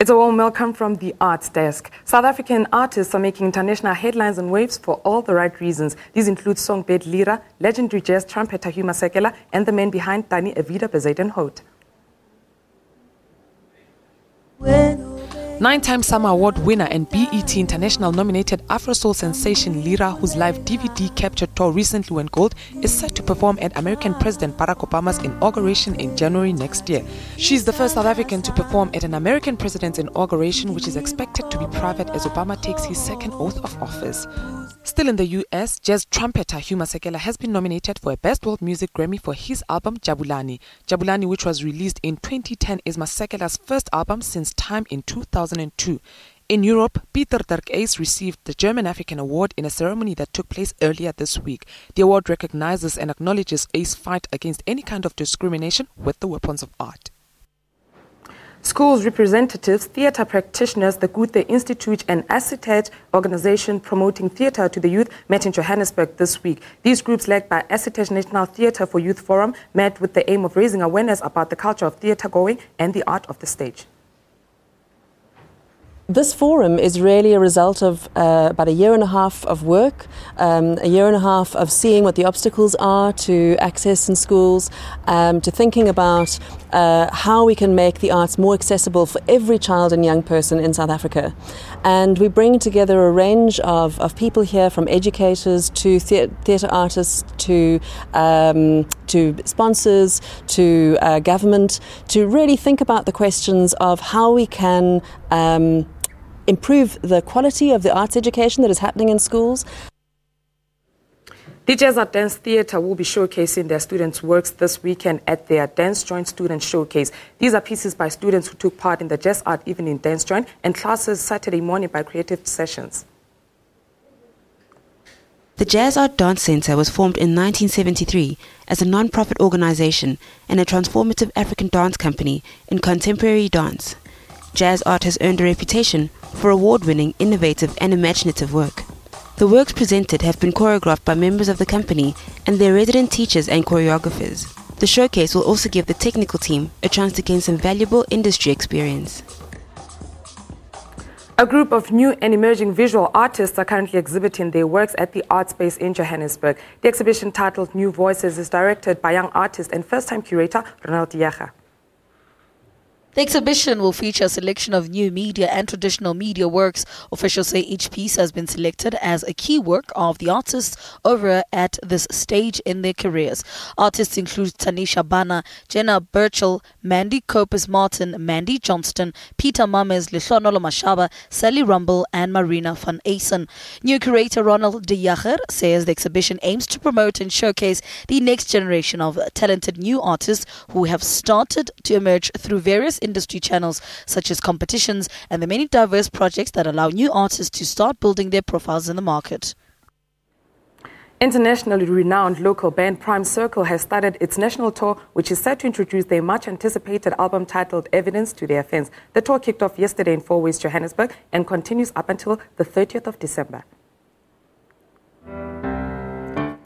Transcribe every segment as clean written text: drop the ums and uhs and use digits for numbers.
It's a warm welcome from the Arts Desk. South African artists are making international headlines and waves for all the right reasons. These include songbird Lira, legendary jazz trumpeter Hugh Masakela, and the man behind Evita Bezuidenhout. 9-time Summer Award winner and BET International nominated Afro Soul sensation Lira, whose live DVD captured tour recently went gold, is set to perform at American President Barack Obama's inauguration in January next year. She's the first South African to perform at an American president's inauguration, which is expected to be private as Obama takes his second oath of office. Still in the US, jazz trumpeter Hugh Masakela has been nominated for a Best World Music Grammy for his album Jabulani. Jabulani, which was released in 2010, is Masakela's first album since Time in 2002. In Europe, Peter Dirk Ace received the German African Award in a ceremony that took place earlier this week. The award recognizes and acknowledges Ace's fight against any kind of discrimination with the weapons of art. Schools representatives, theatre practitioners, the Goethe Institute and Acetate organization promoting theatre to the youth met in Johannesburg this week. These groups, led by Acetate National Theatre for Youth Forum, met with the aim of raising awareness about the culture of theatre going and the art of the stage. This forum is really a result of about a year and a half of work, a year and a half of seeing what the obstacles are to access in schools, to thinking about how we can make the arts more accessible for every child and young person in South Africa. And we bring together a range of people here, from educators to theatre artists to sponsors to government, to really think about the questions of how we can improve the quality of the arts education that is happening in schools. The Jazz Art Dance Theatre will be showcasing their students' works this weekend at their Dance Joint Student Showcase. These are pieces by students who took part in the Jazz Art Evening Dance Joint and classes Saturday morning by Creative Sessions. The Jazz Art Dance Centre was formed in 1973 as a non-profit organisation and a transformative African dance company in contemporary dance. Jazz art has earned a reputation for award-winning, innovative and imaginative work. The works presented have been choreographed by members of the company and their resident teachers and choreographers. The showcase will also give the technical team a chance to gain some valuable industry experience. A group of new and emerging visual artists are currently exhibiting their works at the Art Space in Johannesburg. The exhibition, titled New Voices, is directed by young artist and first-time curator Ronald Yaga. The exhibition will feature a selection of new media and traditional media works. Officials say each piece has been selected as a key work of the artists over at this stage in their careers. Artists include Tanisha Bana, Jenna Burchell, Mandy Copus-Martin, Mandy Johnston, Peter Mames, Lihlonolo Mashaba, Sally Rumble and Marina van Eysen. New curator Ronald de Jager says the exhibition aims to promote and showcase the next generation of talented new artists who have started to emerge through various industry channels such as competitions and the many diverse projects that allow new artists to start building their profiles in the market. Internationally renowned local band Prime Circle has started its national tour, which is set to introduce their much-anticipated album titled Evidence to their fans. The tour kicked off yesterday in Fourways, Johannesburg, and continues up until the 30th of December.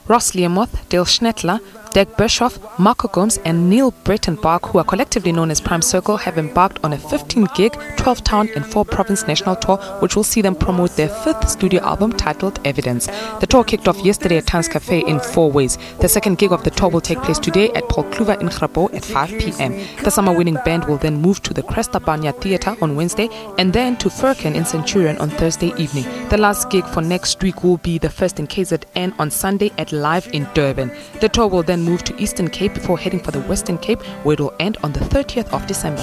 Ross Learmonth, Dale Schnettler, Dag Bischoff, Marco Gomes and Neil Brettenbach, who are collectively known as Prime Circle, have embarked on a 15-gig, 12-town and 4-province national tour, which will see them promote their 5th studio album titled Evidence. The tour kicked off yesterday at Towns Cafe in Fourways. The second gig of the tour will take place today at Paul Kluwer in Grabo at 5 p.m. The summer-winning band will then move to the Cresta Banya Theatre on Wednesday and then to Firkin in Centurion on Thursday evening. The last gig for next week will be the first in KZN on Sunday at Live in Durban. The tour will then move to Eastern Cape before heading for the Western Cape, where it will end on the 30th of December.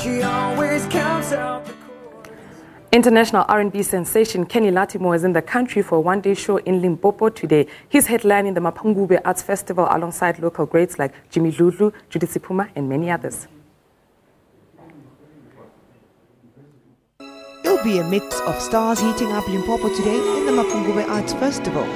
International R&B sensation Kenny Lattimore is in the country for a one-day show in Limpopo today. He's headlining the Mapungube Arts Festival alongside local greats like Jimmy Lulu, Judith Sipuma and many others. It'll be a mix of stars heating up Limpopo today in the Mapungube Arts Festival.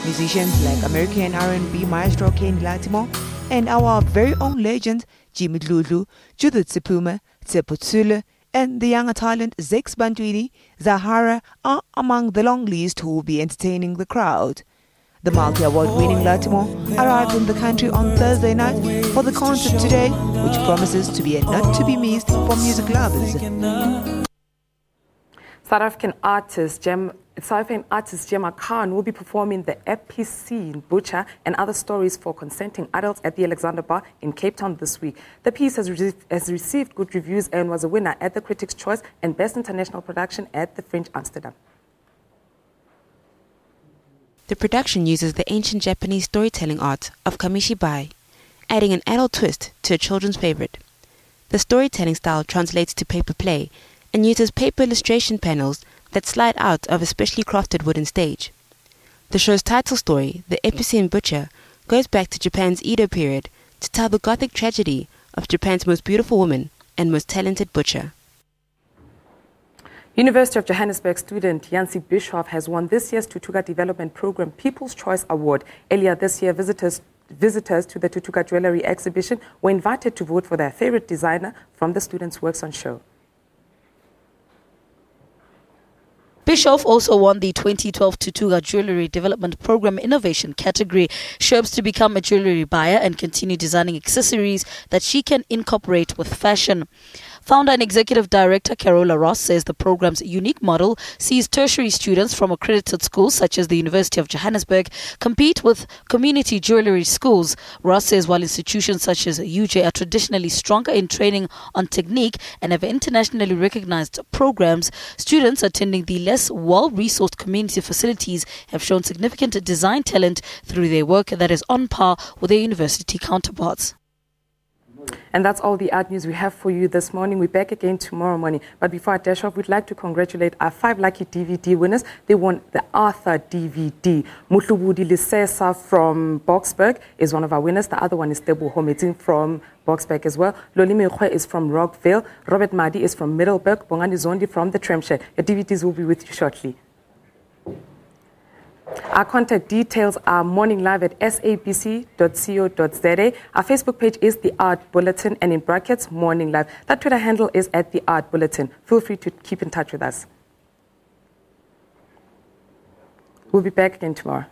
Musicians like American R&B maestro Kenny Lattimore and our very own legend Jimmy Lulu, Judith Sipuma, Tsepo Tsule, and the younger talent Zex Bantwini, Zahara are among the long list who will be entertaining the crowd. The multi-award-winning Lattimore arrived in the country on Thursday night for the concert today, which promises to be a not-to-be-missed for music lovers. South African artist Gemma Khan will be performing the EPC Butcher and Other Stories for Consenting Adults at the Alexander Bar in Cape Town this week. The piece has received good reviews and was a winner at the Critics' Choice and Best International Production at the Fringe Amsterdam. The production uses the ancient Japanese storytelling art of kamishibai, adding an adult twist to a children's favorite. The storytelling style translates to paper play and uses paper illustration panels that slide out of a specially crafted wooden stage. The show's title story, The Epicene Butcher, goes back to Japan's Edo period to tell the gothic tragedy of Japan's most beautiful woman and most talented butcher. University of Johannesburg student Yancy Bischoff has won this year's Tutuka Development Program People's Choice Award. Earlier this year, visitors to the Tutuka Jewelry exhibition were invited to vote for their favorite designer from the students' works on show. Bischoff also won the 2012 Tutuka Jewelry Development Program Innovation category. She hopes to become a jewelry buyer and continue designing accessories that she can incorporate with fashion. Founder and Executive Director Carola Ross says the program's unique model sees tertiary students from accredited schools such as the University of Johannesburg compete with community jewelry schools. Ross says while institutions such as UJ are traditionally stronger in training on technique and have internationally recognized programs, students attending the less well-resourced community facilities have shown significant design talent through their work that is on par with their university counterparts. And that's all the art news we have for you this morning. We're back again tomorrow morning. But before I dash off, we'd like to congratulate our 5 lucky DVD winners. They won the Arthur DVD. Mutlubudi Lisesa from Boksburg is one of our winners. The other one is Tebu Hometin from Boksburg as well. Lolime Kwe is from Rockville. Robert Madi is from Middleburg. Bongani Zondi from the Tremshed. Your DVDs will be with you shortly. Our contact details are morninglive@sabc.co.za. Our Facebook page is The Art Bulletin and in brackets, Morning Live. That Twitter handle is @The Art Bulletin. Feel free to keep in touch with us. We'll be back again tomorrow.